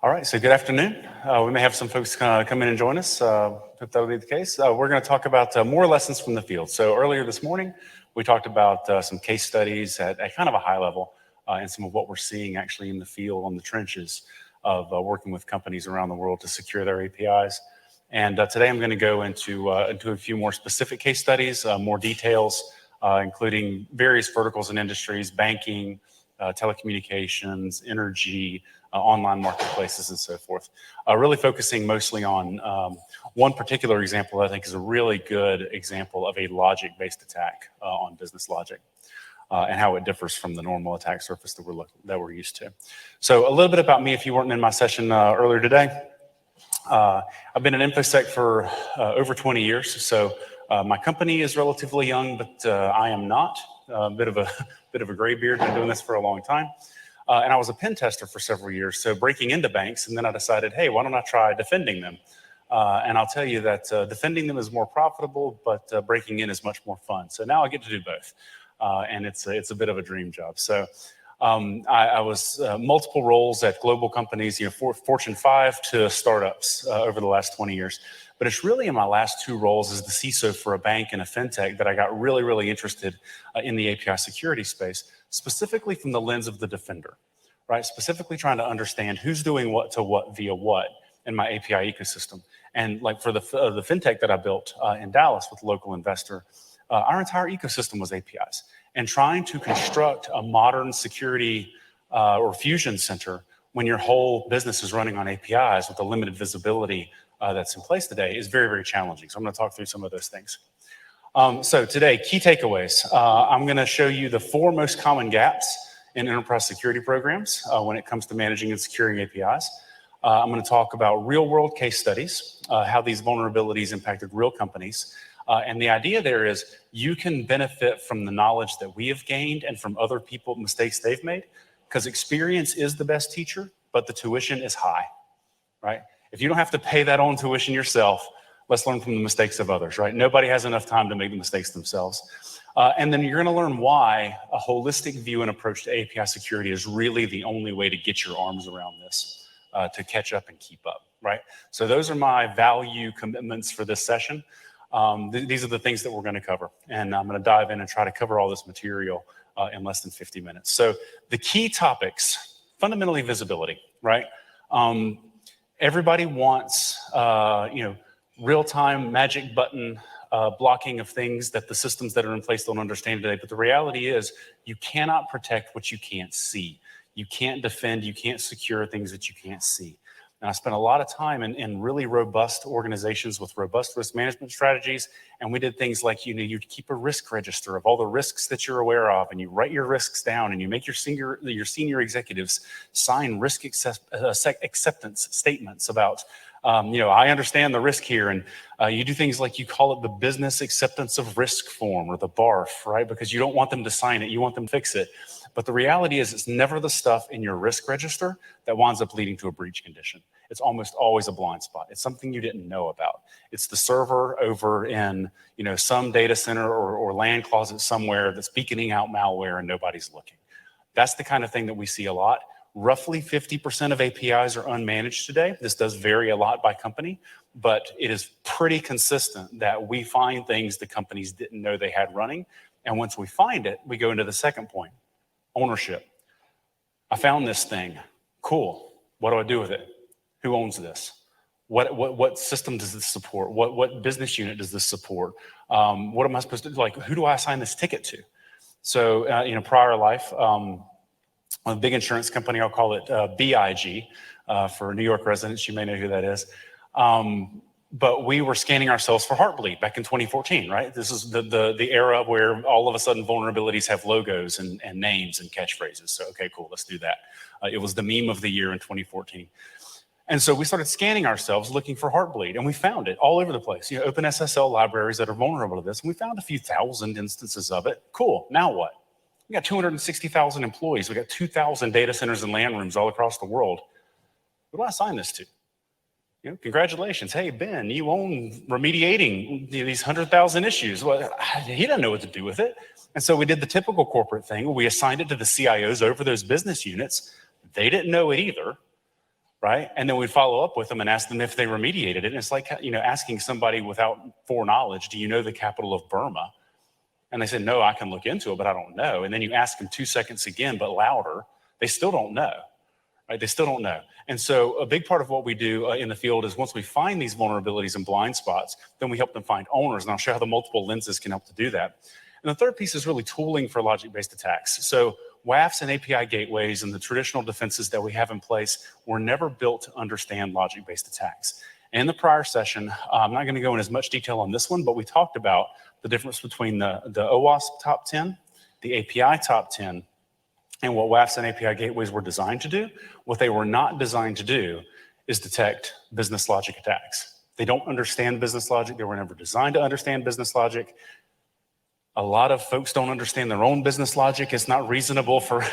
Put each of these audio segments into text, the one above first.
All right, so good afternoon. We may have some folks come in and join us. If that'll be the case, we're going to talk about more lessons from the field. So earlier this morning, we talked about some case studies at kind of a high level and some of what we're seeing actually in the field on the trenches of working with companies around the world to secure their APIs. And today I'm going to go into a few more specific case studies, more details, including various verticals and industries, banking, telecommunications, energy, online marketplaces, and so forth. Really focusing mostly on one particular example that I think is a really good example of a logic-based attack on business logic and how it differs from the normal attack surface that we're used to. So a little bit about me, if you weren't in my session earlier today. I've been in InfoSec for over 20 years, so my company is relatively young, but I am not. A bit of a gray beard. Been doing this for a long time. And I was a pen tester for several years, so breaking into banks, and then I decided, hey, why don't I try defending them? And I'll tell you that defending them is more profitable, but breaking in is much more fun. So now I get to do both, and it's a bit of a dream job. So I was multiple roles at global companies, Fortune 5 to startups over the last 20 years. But it's really in my last two roles as the CISO for a bank and a fintech that I got really, really interested in the API security space, specifically from the lens of the defender, right? Specifically trying to understand who's doing what to what via what in my API ecosystem. And like for the fintech that I built in Dallas with a local investor, our entire ecosystem was APIs. And trying to construct a modern security or fusion center when your whole business is running on APIs with a limited visibility that's in place today is very, very challenging. So I'm going to talk through some of those things. So today, key takeaways. I'm going to show you the 4 most common gaps in enterprise security programs when it comes to managing and securing APIs. I'm going to talk about real-world case studies, how these vulnerabilities impacted real companies. And the idea there is you can benefit from the knowledge that we have gained and from other people, mistakes they've made, because experience is the best teacher, but the tuition is high, right? If you don't have to pay that own tuition yourself, let's learn from the mistakes of others, right? Nobody has enough time to make the mistakes themselves. And then you're going to learn why a holistic view and approach to API security is really the only way to get your arms around this, to catch up and keep up, right? So those are my value commitments for this session. These are the things that we're going to cover. And I'm going to dive in and try to cover all this material in less than 50 minutes. So the key topics, fundamentally visibility, right? Everybody wants, real-time magic button blocking of things that the systems that are in place don't understand today. But the reality is you cannot protect what you can't see. You can't defend, you can't secure things that you can't see. And I spent a lot of time in really robust organizations with robust risk management strategies. And we did things like, you keep a risk register of all the risks that you're aware of, and you write your risks down, and you make your senior executives sign risk acceptance statements about, I understand the risk here. And you do things like you call it the business acceptance of risk form or the BARF, right? Because you don't want them to sign it, you want them to fix it. But the reality is it's never the stuff in your risk register that winds up leading to a breach condition. It's almost always a blind spot. It's something you didn't know about. It's the server over in some data center or LAN closet somewhere that's beaconing out malware and nobody's looking. That's the kind of thing that we see a lot. Roughly 50% of APIs are unmanaged today. This does vary a lot by company, but it is pretty consistent that we find things the companies didn't know they had running. And once we find it, we go into the second point. Ownership. I found this thing. Cool. What do I do with it? Who owns this? What system does this support? What business unit does this support? What am I supposed to do? Like, who do I assign this ticket to? So in a prior life, a big insurance company, I'll call it BIG for New York residents. You may know who that is. But we were scanning ourselves for Heartbleed back in 2014, right? This is the era where all of a sudden vulnerabilities have logos and names and catchphrases. So, okay, cool, let's do that. It was the meme of the year in 2014. And so we started scanning ourselves looking for Heartbleed, and we found it all over the place. Open SSL libraries that are vulnerable to this, and we found a few thousand instances of it. Cool, now what? We got 260,000 employees. We got 2,000 data centers and LAN rooms all across the world. Who do I assign this to? Congratulations. Hey, Ben, you own remediating these 100,000 issues. Well, he doesn't know what to do with it. And so we did the typical corporate thing where we assigned it to the CIOs over those business units. They didn't know it either, right? And then we'd follow up with them and ask them if they remediated it. And it's like, asking somebody without foreknowledge, do you know the capital of Burma? And they said, no, I can look into it, but I don't know. And then you ask them 2 seconds again, but louder, they still don't know, right? They still don't know. And so a big part of what we do in the field is once we find these vulnerabilities and blind spots, then we help them find owners. And I'll show how the multiple lenses can help to do that. And the third piece is really tooling for logic-based attacks. So WAFs and API gateways and the traditional defenses that we have in place were never built to understand logic-based attacks. And in the prior session, I'm not going to go in as much detail on this one, but we talked about the difference between the OWASP top 10, the API top 10, and what WAFs and API gateways were designed to do. What they were not designed to do is detect business logic attacks. They don't understand business logic. They were never designed to understand business logic. A lot of folks don't understand their own business logic. It's not reasonable for,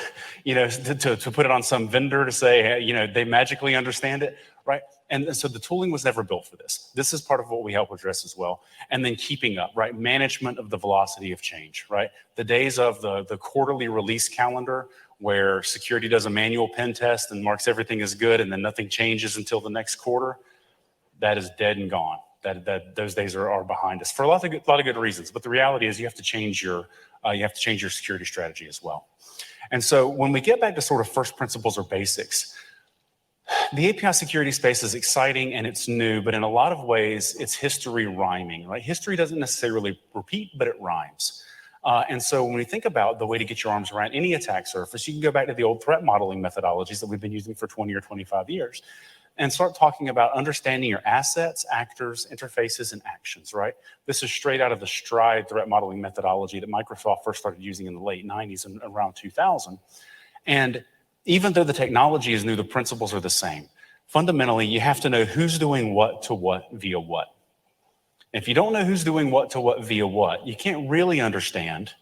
to put it on some vendor to say, they magically understand it, right? And so the tooling was never built for this. This is part of what we help address as well. And then keeping up, right? Management of the velocity of change, right? The days of the quarterly release calendar where security does a manual pen test and marks everything as good and then nothing changes until the next quarter, that is dead and gone. Those days are behind us for a lot of good reasons. But the reality is you have to change your security strategy as well. And so when we get back to sort of first principles or basics, the API security space is exciting and it's new, but in a lot of ways it's history rhyming, right? History doesn't necessarily repeat, but it rhymes. And so when we think about the way to get your arms around any attack surface, you can go back to the old threat modeling methodologies that we've been using for 20 or 25 years. And start talking about understanding your assets, actors, interfaces, and actions, right? This is straight out of the STRIDE threat modeling methodology that Microsoft first started using in the late 90s and around 2000. And even though the technology is new, the principles are the same. Fundamentally, you have to know who's doing what to what via what. If you don't know who's doing what to what via what, you can't really understand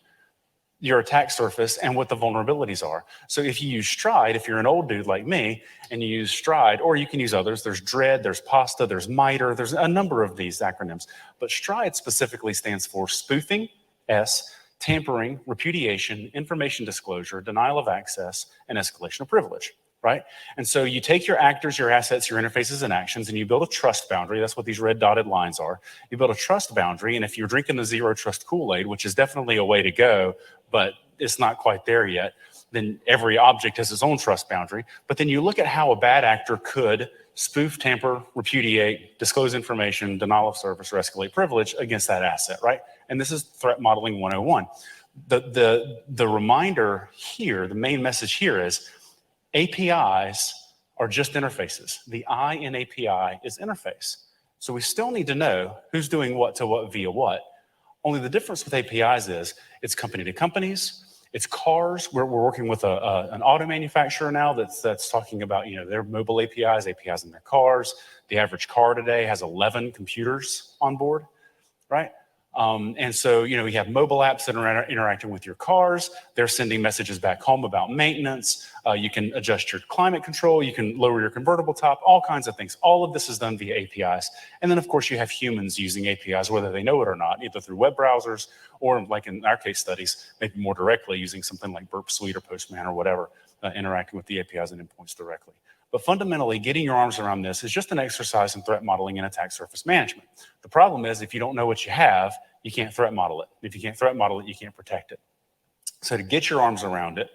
your attack surface and what the vulnerabilities are. So if you use STRIDE, if you're an old dude like me, and you use STRIDE, or you can use others, there's DREAD, there's PASTA, there's MITRE, there's a number of these acronyms. But STRIDE specifically stands for spoofing, S, tampering, repudiation, information disclosure, denial of access, and escalation of privilege, right? And so you take your actors, your assets, your interfaces, and actions, and you build a trust boundary. That's what these red dotted lines are. You build a trust boundary, and if you're drinking the zero trust Kool-Aid, which is definitely a way to go, but it's not quite there yet, then every object has its own trust boundary. But then you look at how a bad actor could spoof, tamper, repudiate, disclose information, denial of service, or escalate privilege against that asset, right? And this is threat modeling 101. The reminder here, the main message here is APIs are just interfaces. The I in API is interface. So we still need to know who's doing what to what via what. Only the difference with APIs is it's company to companies, it's cars. We're working with an auto manufacturer now that's talking about their mobile APIs in their cars. The average car today has 11 computers on board, right? And so, we have mobile apps that are interacting with your cars. They're sending messages back home about maintenance. You can adjust your climate control. You can lower your convertible top, all kinds of things. All of this is done via APIs. And then, of course, you have humans using APIs, whether they know it or not, either through web browsers or, like in our case studies, maybe more directly using something like Burp Suite or Postman or whatever, interacting with the APIs and endpoints directly. But fundamentally, getting your arms around this is just an exercise in threat modeling and attack surface management. The problem is if you don't know what you have, you can't threat model it. If you can't threat model it, you can't protect it. So to get your arms around it,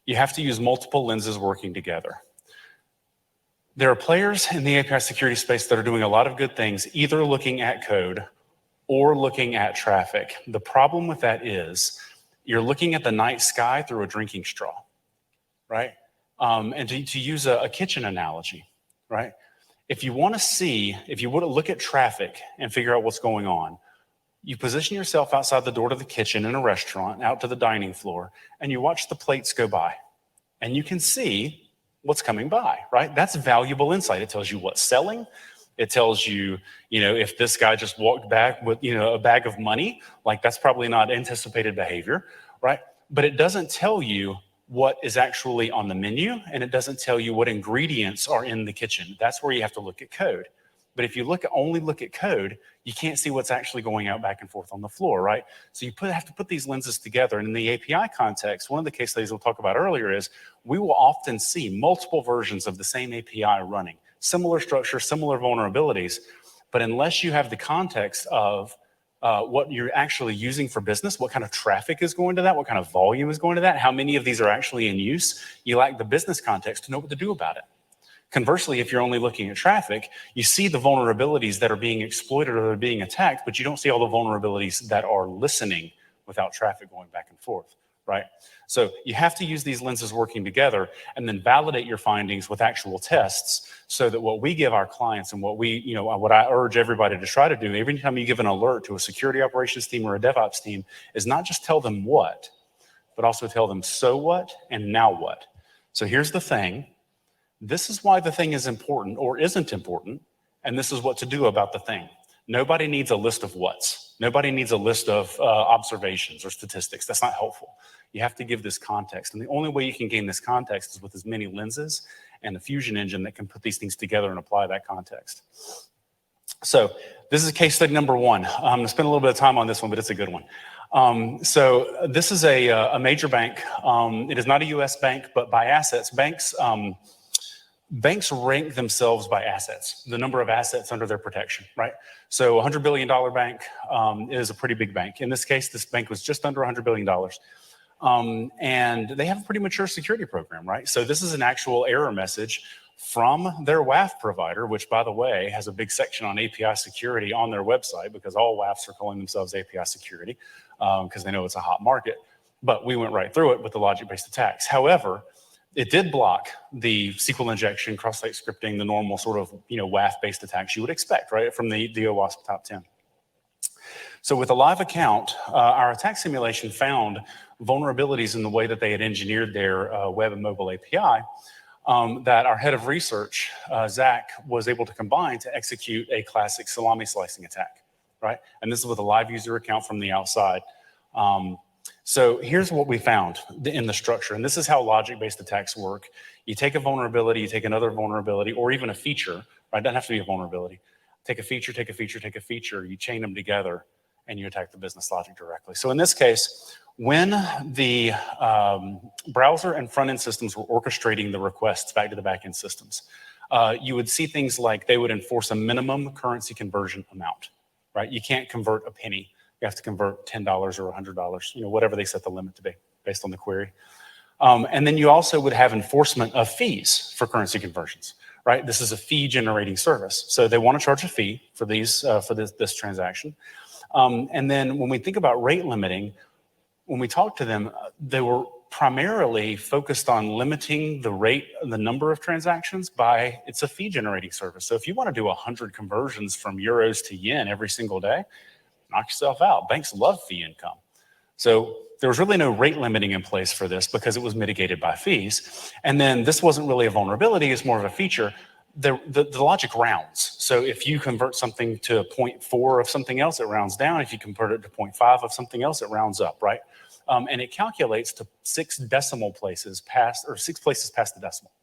you have to use multiple lenses working together. There are players in the API security space that are doing a lot of good things, either looking at code or looking at traffic. The problem with that is you're looking at the night sky through a drinking straw, right? And to use a kitchen analogy, right? If you want to look at traffic and figure out what's going on, you position yourself outside the door to the kitchen in a restaurant, out to the dining floor, and you watch the plates go by. And you can see what's coming by, right? That's valuable insight. It tells you what's selling. It tells you, if this guy just walked back with, a bag of money, like that's probably not anticipated behavior, right? But it doesn't tell you what is actually on the menu, and it doesn't tell you what ingredients are in the kitchen. That's where you have to look at code. But if you only look at code, you can't see what's actually going out back and forth on the floor, right? So you have to put these lenses together. And in the API context, one of the case studies we'll talk about earlier is we will often see multiple versions of the same API running. similar structure, similar vulnerabilities. But unless you have the context of what you're actually using for business, what kind of traffic is going to that, what kind of volume is going to that, how many of these are actually in use, you lack the business context to know what to do about it. Conversely, if you're only looking at traffic, you see the vulnerabilities that are being exploited or that are being attacked, but you don't see all the vulnerabilities that are listening without traffic going back and forth, right? So you have to use these lenses working together and then validate your findings with actual tests so that what we give our clients and what what I urge everybody to try to do every time you give an alert to a security operations team or a DevOps team is not just tell them what, but also tell them so what and now what. So here's the thing. This is why the thing is important or isn't important, and this is what to do about the thing. Nobody needs a list of what's. Nobody needs a list of observations or statistics. That's not helpful. You have to give this context, and the only way you can gain this context is with as many lenses and a fusion engine that can put these things together and apply that context. So this is case study number one. I'm gonna spend a little bit of time on this one, but it's a good one. So this is a major bank. It is not a US bank, but by assets, banks rank themselves by assets, the number of assets under their protection, right? So a $100 billion bank is a pretty big bank. In this case, this bank was just under $100 billion. And they have a pretty mature security program, right? So this is an actual error message from their WAF provider, which, by the way, has a big section on API security on their website because all WAFs are calling themselves API security because they know it's a hot market. But we went right through it with the logic-based attacks. However, it did block the SQL injection, cross-site scripting, the normal sort of WAF-based attacks you would expect, right, from the OWASP top 10. So with a live account, our attack simulation found vulnerabilities in the way that they had engineered their web and mobile API that our head of research, Zach, was able to combine to execute a classic salami slicing attack, right? And this is with a live user account from the outside. So here's what we found in the structure, and this is how logic-based attacks work. You take a vulnerability, you take another vulnerability, or even a feature, right? It doesn't have to be a vulnerability. Take a feature, take a feature, take a feature, you chain them together, and you attack the business logic directly. So in this case, when the browser and front-end systems were orchestrating the requests back to the back-end systems, you would see things like they would enforce a minimum currency conversion amount, right? You can't convert a penny. You have to convert $10 or $100, whatever they set the limit to be based on the query. And then you also would have enforcement of fees for currency conversions, right? This is a fee generating service. So they want to charge a fee for these this transaction. And then when we think about rate limiting, when we talk to them, they were primarily focused on limiting the rate, the number of transactions by, it's a fee generating service. So if you want to do 100 conversions from euros to yen every single day, knock yourself out. Banks love fee income. So there was really no rate limiting in place for this because it was mitigated by fees. And then this wasn't really a vulnerability, it's more of a feature. The logic rounds. So if you convert something to 0.4 of something else, it rounds down. If you convert it to 0.5 of something else, it rounds up, right? And it calculates to 6 decimal places past, or 6 places past the decimal,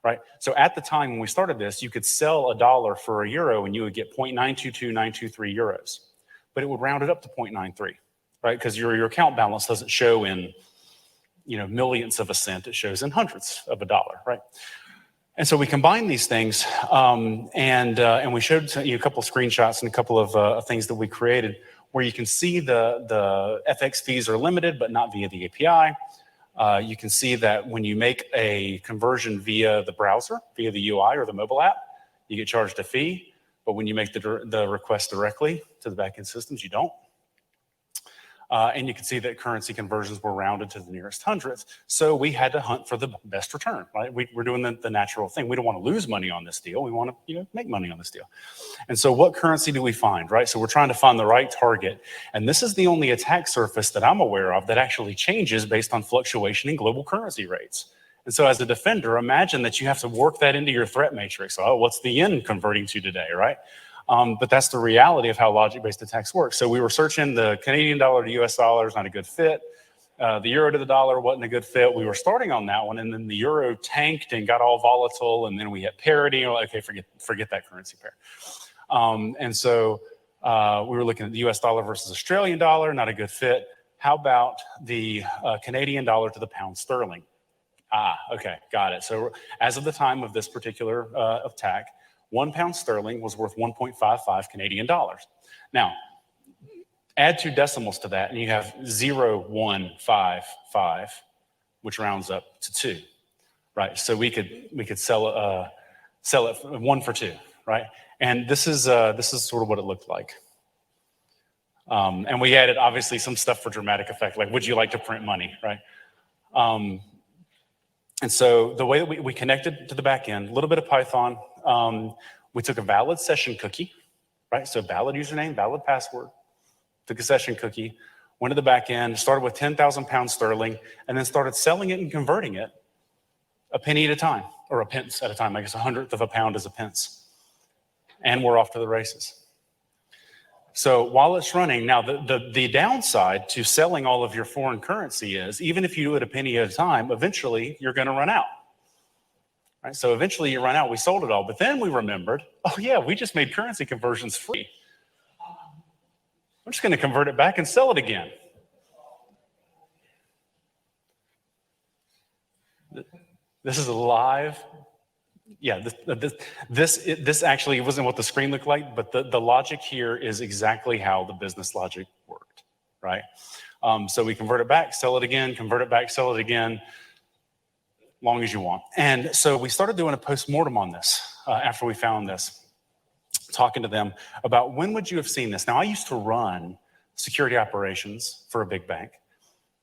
right? So at the time when we started this, you could sell $1 for €1 and you would get 0.922923 euros. But it would round it up to 0.93, right? Because your account balance doesn't show in, millionths of a cent. It shows in hundredths of a dollar, right? And so we combined these things, and we showed you a couple of screenshots and a couple of things that we created where you can see the FX fees are limited, but not via the API. You can see that when you make a conversion via the browser, via the UI or the mobile app, you get charged a fee. But when you make the request directly to the backend systems, you don't. And you can see that currency conversions were rounded to the nearest hundredth. So we had to hunt for the best return, right? We're doing the natural thing. We don't want to lose money on this deal. We want to make money on this deal. And so what currency do we find, right? So we're trying to find the right target. And this is the only attack surface that I'm aware of that actually changes based on fluctuation in global currency rates. And so as a defender, imagine that you have to work that into your threat matrix. Oh, what's the yen converting to today, right? But that's the reality of how logic-based attacks work. So we were searching the Canadian dollar to US dollar is not a good fit. The euro to the dollar wasn't a good fit. We were starting on that one, and then the euro tanked and got all volatile, and then we hit parity. And we're like, okay, forget that currency pair. And so we were looking at the US dollar versus Australian dollar, not a good fit. How about the Canadian dollar to the pound sterling? Okay, got it. So as of the time of this particular attack, £1 sterling was worth 1.55 Canadian dollars. Now, add 2 decimals to that, and you have 0.155, which rounds up to 2, right? So we could sell it 1 for 2, right? And this is sort of what it looked like. And we added obviously some stuff for dramatic effect, like would you like to print money, right? And so the way that we connected to the back end, a little bit of Python, we took a valid session cookie, right? So valid username, valid password, took a session cookie, went to the back end, started with 10,000 pounds sterling, and then started selling it and converting it a penny at a time, or a pence at a time. I guess 1/100 of a pound is a pence. And we're off to the races. So while it's running, now the downside to selling all of your foreign currency is, even if you do it a penny at a time, eventually you're gonna run out. Right? So eventually you run out, we sold it all, but then we remembered, oh yeah, we just made currency conversions free. I'm just gonna convert it back and sell it again. This is a live. Yeah, this actually wasn't what the screen looked like, but the logic here is exactly how the business logic worked, right? So we convert it back, sell it again, convert it back, sell it again, long as you want. And so we started doing a post-mortem on this after we found this, talking to them about when would you have seen this? Now, I used to run security operations for a big bank,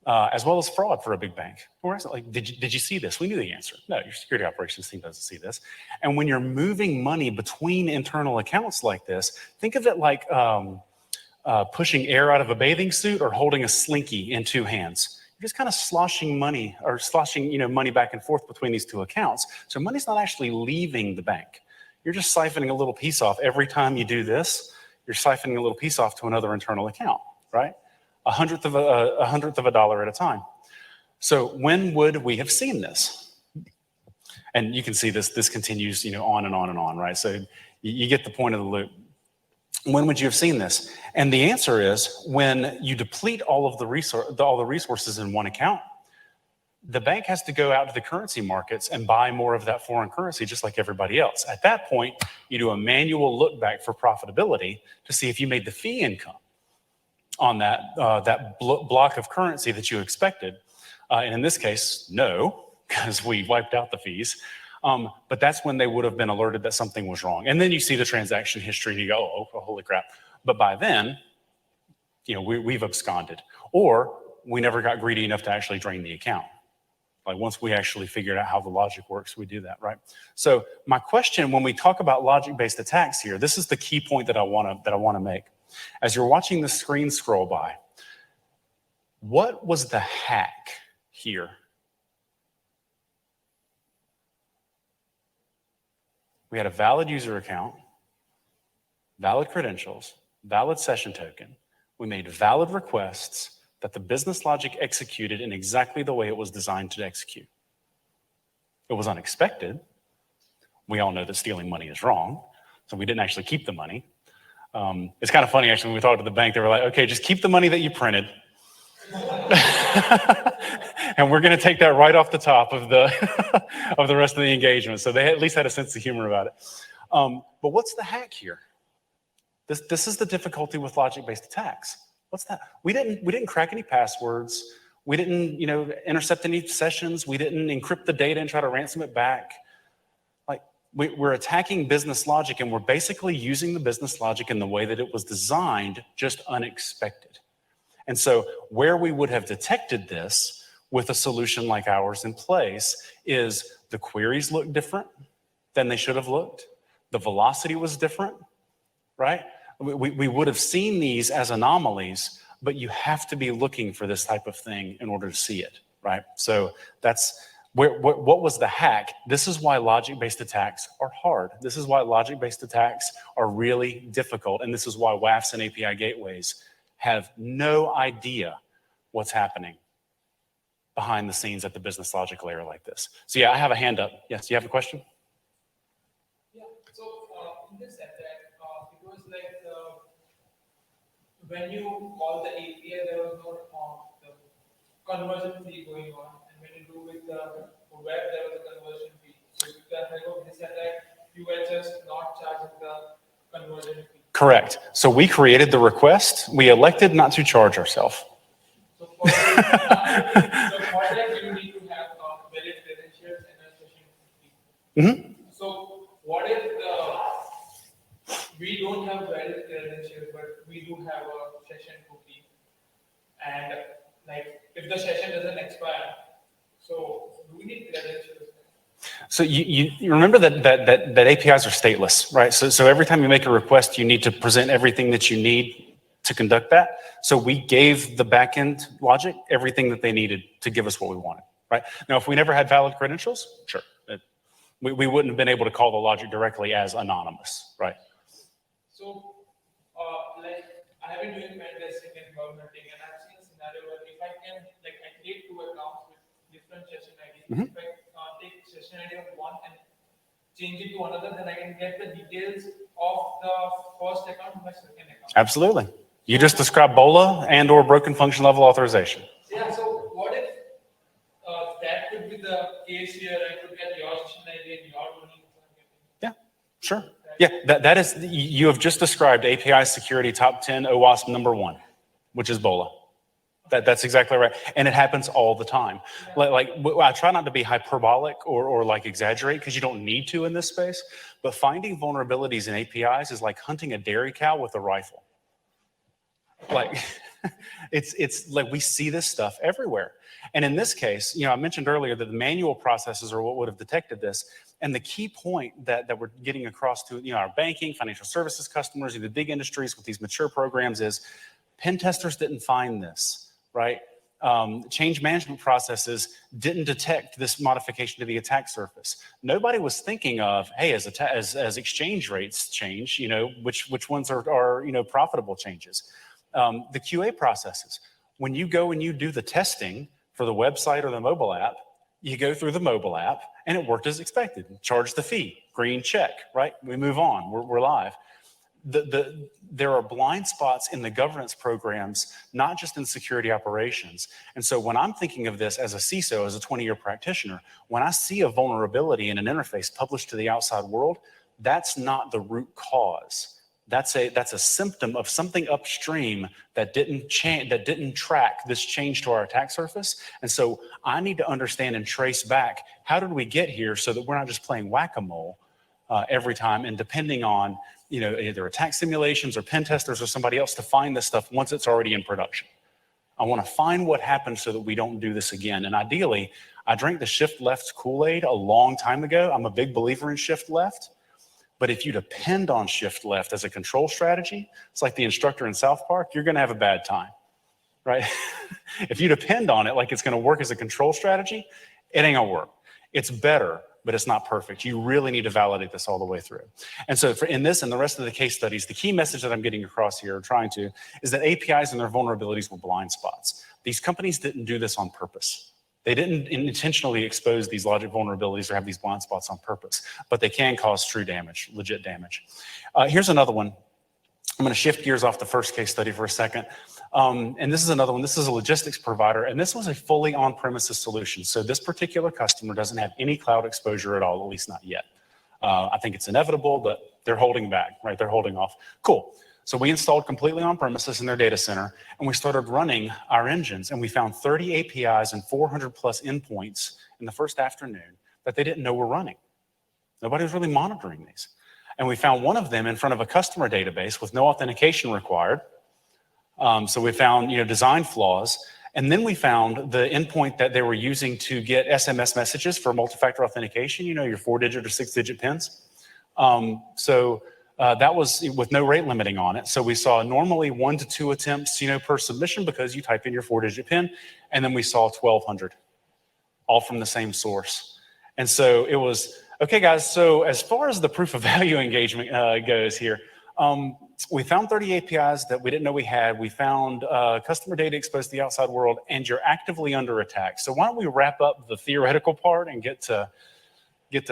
as well as fraud for a big bank. We're asking, like, did you see this? We knew the answer. No, your security operations team doesn't see this. And when you're moving money between internal accounts like this, think of it like pushing air out of a bathing suit or holding a slinky in 2 hands. You're just kind of sloshing money, or sloshing money back and forth between these 2 accounts. So money's not actually leaving the bank. You're just siphoning a little piece off. Every time you do this, you're siphoning a little piece off to another internal account, right? 1/100 of a dollar at a time. So when would we have seen this? And you can see this continues, on and on and on, right? So you get the point of the loop. When would you have seen this? And the answer is when you deplete all the resources in one account, the bank has to go out to the currency markets and buy more of that foreign currency, just like everybody else. At that point, you do a manual look back for profitability to see if you made the fee income on that block of currency that you expected. And in this case, no, because we wiped out the fees. But that's when they would have been alerted that something was wrong. And then you see the transaction history and you go, oh, holy crap. But by then, we've absconded. Or we never got greedy enough to actually drain the account. Like once we actually figured out how the logic works, we do that, right? So my question when we talk about logic-based attacks here, this is the key point that I want to make. As you're watching the screen scroll by, what was the hack here? We had a valid user account, valid credentials, valid session token. We made valid requests that the business logic executed in exactly the way it was designed to execute. It was unexpected. We all know that stealing money is wrong, so we didn't actually keep the money. It's kind of funny, actually, when we talked to the bank, they were like, okay, just keep the money that you printed. And we're going to take that right off the top of the of the rest of the engagement. So they at least had a sense of humor about it. But what's the hack here? This is the difficulty with logic-based attacks. What's that? We didn't crack any passwords. We didn't intercept any sessions. We didn't encrypt the data and try to ransom it back. Like we're attacking business logic, and we're basically using the business logic in the way that it was designed, just unexpected. And so where we would have detected this with a solution like ours in place is the queries look different than they should have looked. The velocity was different, right? We would have seen these as anomalies, but you have to be looking for this type of thing in order to see it, right? So that's what was the hack? This is why logic-based attacks are hard. This is why logic-based attacks are really difficult. And this is why WAFs and API gateways have no idea what's happening behind the scenes at the business logic layer like this. So yeah, I have a hand up. Yes, do you have a question? Yeah, so in this attack, it was like when you call the API, there was no the conversion fee going on, and when you do with the web, there was a conversion fee. So with the help of this attack, you were just not charged conversion fee. Correct. So we created the request. We elected not to charge ourselves. So for that, you need to have valid credentials and a session fee. So what if we don't have valid credentials, but we do have a session cookie, and like if the session doesn't expire, so do we need credentials? So you remember that APIs are stateless, right? So every time you make a request, you need to present everything that you need to conduct that. So we gave the backend logic everything that they needed to give us what we wanted, right? Now, if we never had valid credentials, sure, we wouldn't have been able to call the logic directly as anonymous, right? So, like I have been doing pen testing and bug hunting, and I've seen a scenario where if I can, like, I create 2 accounts with different session IDs. If I take session ID of one and change it to another, then I can get the details of the first account to my second account. Absolutely. You just described BOLA and/or broken function level authorization. Yeah. So what if that could be the case here? I could get your session ID and your money. Yeah. Sure. Yeah. That is. You have just described API security top 10 OWASP number 1, which is BOLA. That's exactly right. And it happens all the time. Like I try not to be hyperbolic or like exaggerate, because you don't need to in this space, but finding vulnerabilities in APIs is like hunting a dairy cow with a rifle. Like it's like we see this stuff everywhere. And in this case, I mentioned earlier that the manual processes are what would have detected this. And the key point that we're getting across to our banking, financial services customers, the big industries with these mature programs is pen testers didn't find this. Right? Change management processes didn't detect this modification to the attack surface. Nobody was thinking of, hey, as exchange rates change, which ones are profitable changes. The QA processes, when you go and you do the testing for the website or the mobile app, you go through the mobile app and it worked as expected. Charge the fee, green check, right? We move on, we're live. There are blind spots in the governance programs, not just in security operations. And so when I'm thinking of this as a CISO, as a 20-year practitioner, when I see a vulnerability in an interface published to the outside world, that's not the root cause. That's a symptom of something upstream that didn't track this change to our attack surface. And so I need to understand and trace back, how did we get here, so that we're not just playing whack-a-mole every time and depending on either attack simulations or pen testers or somebody else to find this stuff once it's already in production. I want to find what happened so that we don't do this again. And ideally, I drank the shift left Kool-Aid a long time ago. I'm a big believer in shift left. But if you depend on shift left as a control strategy, it's like the instructor in South Park, you're going to have a bad time, right? If you depend on it like it's going to work as a control strategy, it ain't going to work. It's better, but it's not perfect. You really need to validate this all the way through. And so in this and the rest of the case studies, the key message that I'm getting across here, is that APIs and their vulnerabilities were blind spots. These companies didn't do this on purpose. They didn't intentionally expose these logic vulnerabilities or have these blind spots on purpose, but they can cause true damage, legit damage. Here's another one. I'm going to shift gears off the first case study for a second. And this is another one. This is a logistics provider, and this was a fully on-premises solution. So this particular customer doesn't have any cloud exposure at all, at least not yet. I think it's inevitable, but they're holding back, right? They're holding off. Cool. So we installed completely on-premises in their data center, and we started running our engines, and we found 30 APIs and 400 plus endpoints in the first afternoon that they didn't know were running. Nobody was really monitoring these. And we found one of them in front of a customer database with no authentication required. So we found, design flaws. And then we found the endpoint that they were using to get SMS messages for multi-factor authentication, your 4-digit or 6-digit pins. That was with no rate limiting on it. So we saw normally 1 to 2 attempts, per submission, because you type in your 4-digit pin. And then we saw 1,200, all from the same source. And so it was, okay, guys, so as far as the proof of value engagement goes here, we found 30 APIs that we didn't know we had. We found customer data exposed to the outside world, and you're actively under attack. So why don't we wrap up the theoretical part and get to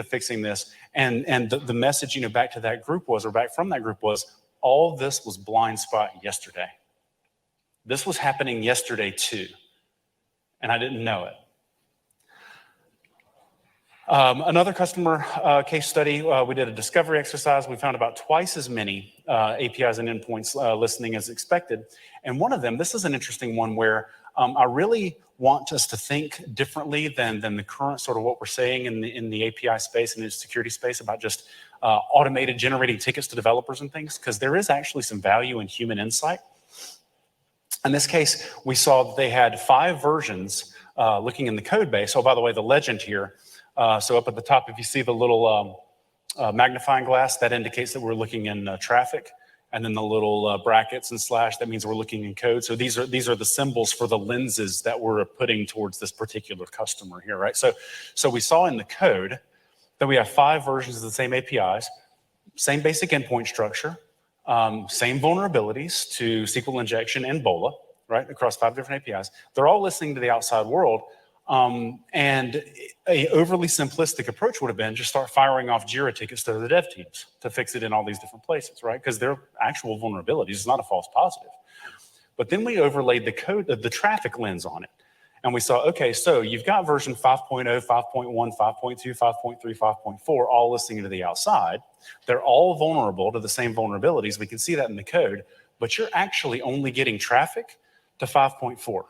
fixing this? And the message, back to that group was, or back from that group was, all this was blind spot yesterday. This was happening yesterday too, and I didn't know it. Another customer case study, we did a discovery exercise. We found about twice as many APIs and endpoints listening as expected. And one of them, this is an interesting one where I really want us to think differently than the current sort of what we're saying in the API space and in the security space about just automated generating tickets to developers and things, because there is actually some value in human insight. In this case, we saw that they had 5 versions looking in the code base. Oh, by the way, the legend here. So up at the top, if you see the little magnifying glass, that indicates that we're looking in traffic. And then the little brackets and slash, that means we're looking in code. So these are the symbols for the lenses that we're putting towards this particular customer here, right? So we saw in the code that we have 5 versions of the same APIs, same basic endpoint structure, same vulnerabilities to SQL injection and BOLA, right, across 5 different APIs. They're all listening to the outside world. And a overly simplistic approach would have been just start firing off JIRA tickets to the dev teams to fix it in all these different places, right? Because they're actual vulnerabilities. It's not a false positive. But then we overlaid the code, the traffic lens on it. And we saw, okay, so you've got version 5.0, 5.1, 5.2, 5.3, 5.4, all listening to the outside. They're all vulnerable to the same vulnerabilities. We can see that in the code, but you're actually only getting traffic to 5.4.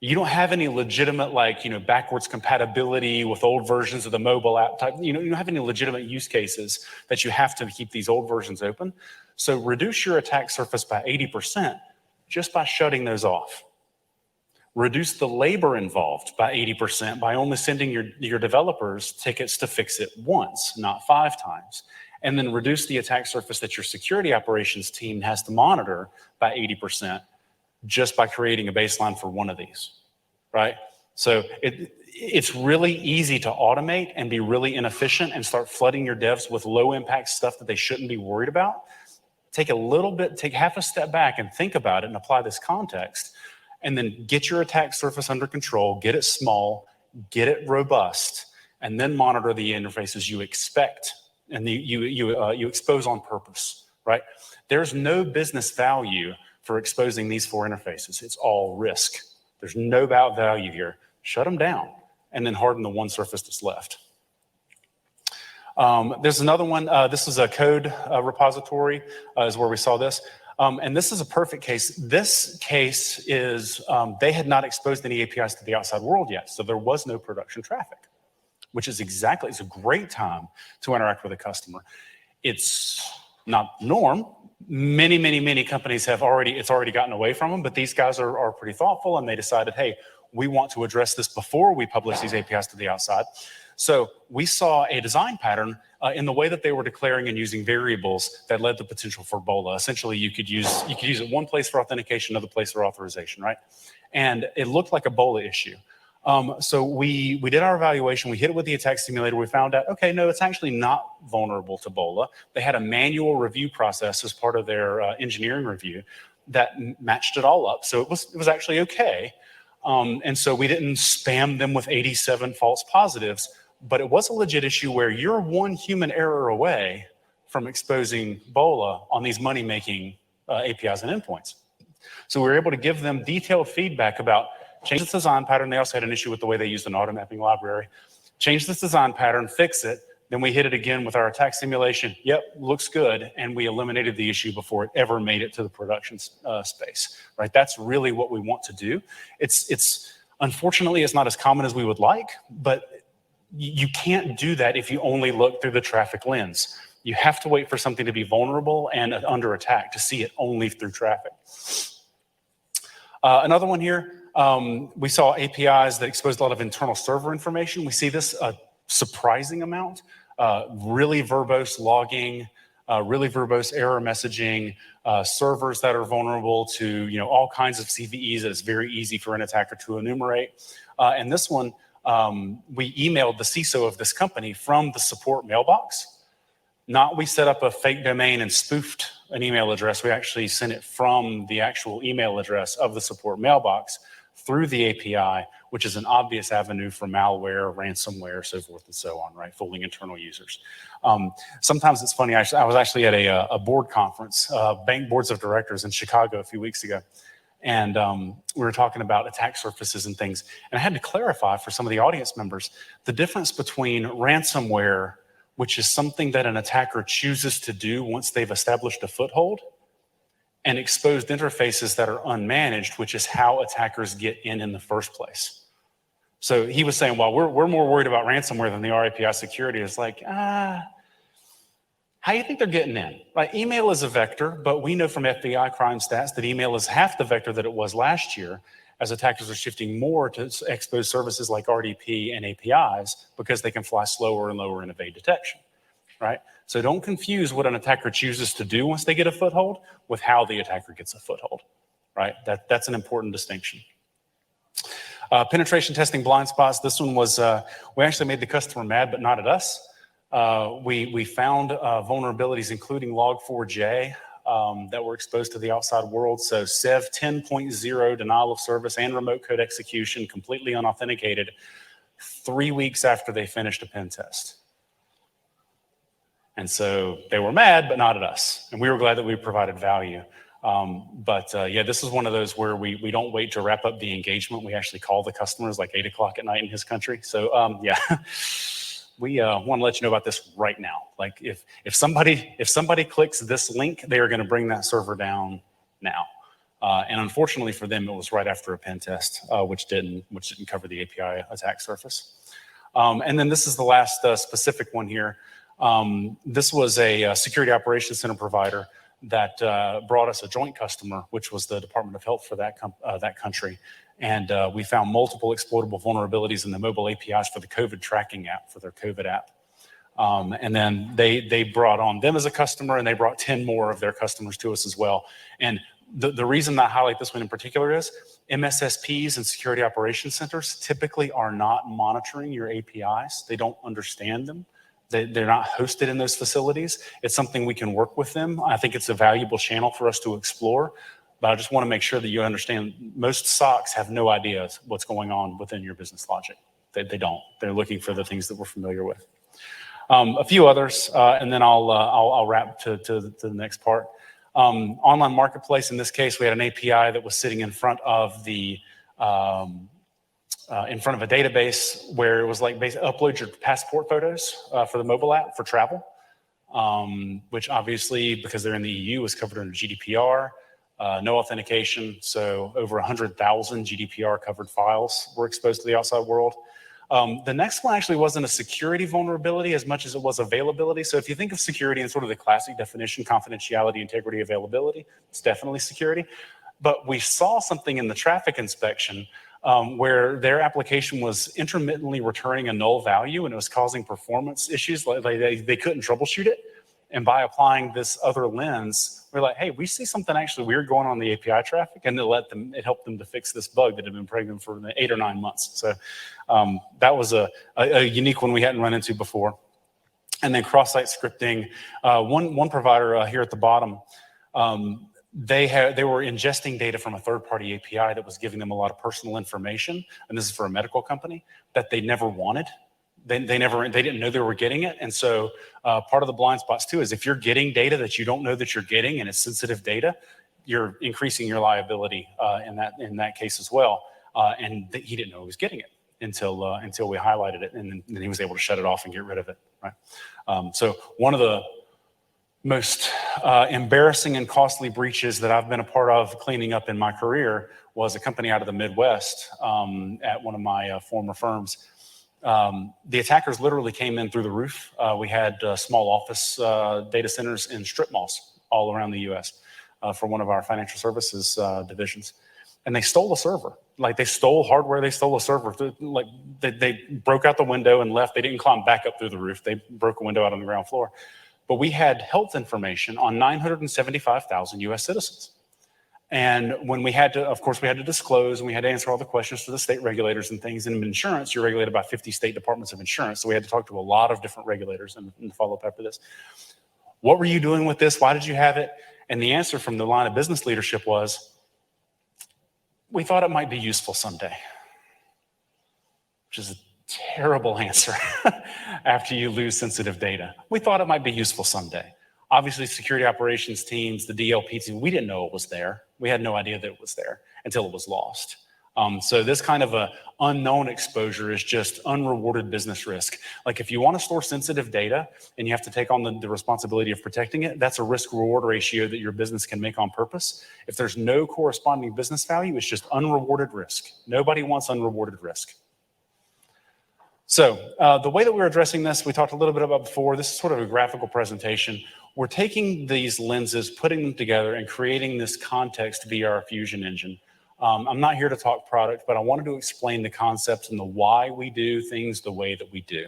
You don't have any legitimate, backwards compatibility with old versions of the mobile app type. You don't have any legitimate use cases that you have to keep these old versions open. So reduce your attack surface by 80% just by shutting those off. Reduce the labor involved by 80% by only sending your developers tickets to fix it once, not 5 times. And then reduce the attack surface that your security operations team has to monitor by 80%. Just by creating a baseline for one of these, right? So it's really easy to automate and be really inefficient and start flooding your devs with low impact stuff that they shouldn't be worried about. Take half a step back and think about it and apply this context, and then get your attack surface under control, get it small, get it robust, and then monitor the interfaces you expect and you expose on purpose, right? There's no business value for exposing these 4 interfaces. It's all risk. There's no value here. Shut them down and then harden the one surface that's left. There's another one. This is a code repository is where we saw this. And this is a perfect case. This case is they had not exposed any APIs to the outside world yet, so there was no production traffic, which is it's a great time to interact with a customer. It's not the norm. Many companies it's already gotten away from them, but these guys are pretty thoughtful, and they decided, hey, we want to address this before we publish these APIs to the outside. So we saw a design pattern in the way that they were declaring and using variables that led to potential for BOLA. Essentially, you could use it one place for authentication, another place for authorization, right? And it looked like a BOLA issue. So we did our evaluation, we hit it with the attack simulator, we found out, okay, no, it's actually not vulnerable to BOLA. They had a manual review process as part of their engineering review that matched it all up. So it was actually okay. And so we didn't spam them with 87 false positives, but it was a legit issue where you're one human error away from exposing BOLA on these money-making APIs and endpoints. So we were able to give them detailed feedback about change this design pattern. They also had an issue with the way they used an auto mapping library. Change this design pattern, fix it. Then we hit it again with our attack simulation. Yep, looks good. And we eliminated the issue before it ever made it to the production space, right? That's really what we want to do. Unfortunately, it's not as common as we would like, but you can't do that if you only look through the traffic lens. You have to wait for something to be vulnerable and under attack to see it only through traffic. Another one here. We saw APIs that exposed a lot of internal server information. We see this a surprising amount, really verbose logging, really verbose error messaging, servers that are vulnerable to all kinds of CVEs that it's very easy for an attacker to enumerate. And this one, we emailed the CISO of this company from the support mailbox. Not we set up a fake domain and spoofed an email address. We actually sent it from the actual email address of the support mailbox through the API, which is an obvious avenue for malware, ransomware, so forth and so on, right? Fooling internal users. Sometimes it's funny, I was actually at a board conference, Bank Boards of Directors in Chicago a few weeks ago. And we were talking about attack surfaces and things. And I had to clarify for some of the audience members the difference between ransomware, which is something that an attacker chooses to do once they've established a foothold, and exposed interfaces that are unmanaged, which is how attackers get in the first place. So he was saying, well, we're more worried about ransomware than the API security. It's like, how do you think they're getting in? Right? Email is a vector, but we know from FBI crime stats that email is half the vector that it was last year, as attackers are shifting more to expose services like RDP and APIs because they can fly slower and lower in evade detection, right? So don't confuse what an attacker chooses to do once they get a foothold with how the attacker gets a foothold, right? That's an important distinction. Penetration testing blind spots. This one was, we actually made the customer mad, but not at us. We found vulnerabilities, including Log4j, that were exposed to the outside world. So SEV 10.0 denial of service and remote code execution, completely unauthenticated, 3 weeks after they finished a pen test. And so they were mad, but not at us. And we were glad that we provided value. Yeah, this is one of those where we don't wait to wrap up the engagement. We actually call the customers like 8 o'clock at night in his country. So yeah. We want to let you know about this right now. Like if somebody clicks this link, they are going to bring that server down now. And unfortunately for them, it was right after a pen test, which didn't cover the API attack surface. And then this is the last specific one here. This was a security operations center provider that brought us a joint customer, which was the Department of Health for that country. And we found multiple exploitable vulnerabilities in the mobile APIs for the COVID tracking app, for their COVID app. And then they brought on them as a customer, and they brought 10 more of their customers to us as well. And the reason I highlight this one in particular is MSSPs and security operations centers typically are not monitoring your APIs. They don't understand them. They're not hosted in those facilities. It's something we can work with them. I think it's a valuable channel for us to explore. But I just want to make sure that you understand most SOCs have no idea what's going on within your business logic. They don't. They're looking for the things that we're familiar with. A few others, and then I'll wrap to the next part. Online marketplace. In this case, we had an API that was sitting in front of a database where it was like basically upload your passport photos for the mobile app for travel, which obviously, because they're in the EU, is covered under GDPR. No authentication, so over 100,000 GDPR-covered files were exposed to the outside world. The next one actually wasn't a security vulnerability as much as it was availability. So if you think of security in sort of the classic definition, confidentiality, integrity, availability, it's definitely security. But we saw something in the traffic inspection where their application was intermittently returning a null value, and it was causing performance issues. Like they couldn't troubleshoot it. And by applying this other lens, we're like, hey, we see something actually weird going on in the API traffic, and it helped them to fix this bug that had been pregnant for 8 or 9 months. So that was a unique one we hadn't run into before. And then cross-site scripting. One provider here at the bottom, they were ingesting data from a third-party API that was giving them a lot of personal information, and this is for a medical company, that they never wanted. They didn't know they were getting it. And so part of the blind spots too is if you're getting data that you don't know that you're getting, and it's sensitive data, you're increasing your liability in that case as well. And he didn't know he was getting it until we highlighted it, and then he was able to shut it off and get rid of it. Right. So one of the most embarrassing and costly breaches that I've been a part of cleaning up in my career was a company out of the Midwest at one of my former firms. The attackers literally came in through the roof. We had small office data centers in strip malls all around the US for one of our financial services divisions. And they stole a server. Like they stole hardware, they stole a server. Like they broke out the window and left. They didn't climb back up through the roof. They broke a window out on the ground floor. But we had health information on 975,000 US citizens. And when we had to, of course, we had to disclose, and we had to answer all the questions to the state regulators and things. And in insurance, you're regulated by 50 state departments of insurance. So we had to talk to a lot of different regulators and follow up after this. What were you doing with this? Why did you have it? And the answer from the line of business leadership was, we thought it might be useful someday, which is a terrible answer after you lose sensitive data. We thought it might be useful someday. Obviously, security operations teams, the DLP team, we didn't know it was there. We had no idea that it was there until it was lost. So this kind of a unknown exposure is just unrewarded business risk. Like if you want to store sensitive data and you have to take on the responsibility of protecting it, that's a risk-reward ratio that your business can make on purpose. If there's no corresponding business value, it's just unrewarded risk. Nobody wants unrewarded risk. So the way that we're addressing this, we talked a little bit about before. This is sort of a graphical presentation. We're taking these lenses, putting them together, and creating this context via our Fusion engine. I'm not here to talk product, but I wanted to explain the concepts and the why we do things the way that we do.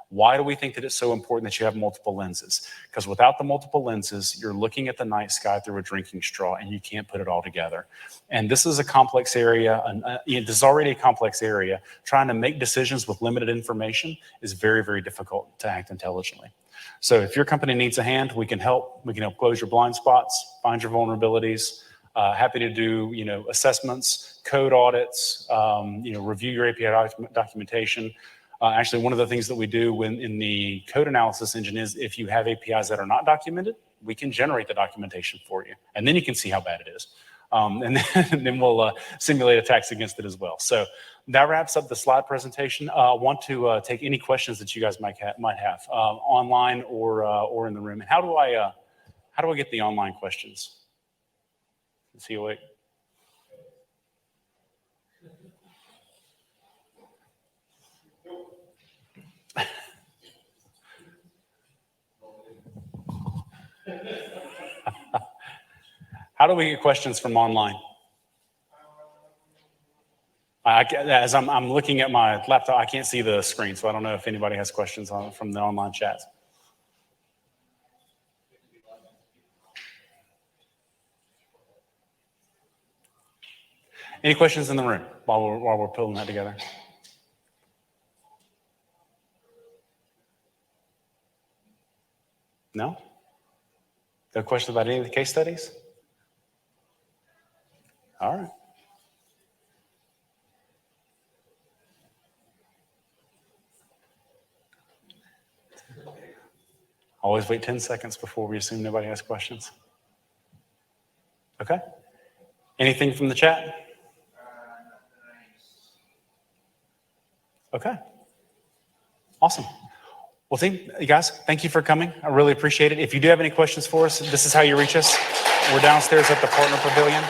Why do we think that it's so important that you have multiple lenses? Because without the multiple lenses, you're looking at the night sky through a drinking straw and you can't put it all together. And this is a complex area. This is already a complex area. Trying to make decisions with limited information is very, very difficult to act intelligently. So if your company needs a hand, we can help. We can help close your blind spots, find your vulnerabilities. Happy to do, assessments, code audits, review your API documentation. Actually, one of the things that we do in the code analysis engine is if you have APIs that are not documented, we can generate the documentation for you. And then you can see how bad it is. And then we'll simulate attacks against it as well. So that wraps up the slide presentation. I want to take any questions that you guys might have online or in the room. And how do I get the online questions? Is he awake? How do we get questions from online? As I'm looking at my laptop, I can't see the screen, so I don't know if anybody has questions from the online chat. Any questions in the room while we're pulling that together? No? No questions about any of the case studies? All right. Always wait 10 seconds before we assume nobody has questions. Okay. Anything from the chat? Okay. Awesome. Well, you guys, thank you for coming. I really appreciate it. If you do have any questions for us, this is how you reach us. We're downstairs at the Partner Pavilion.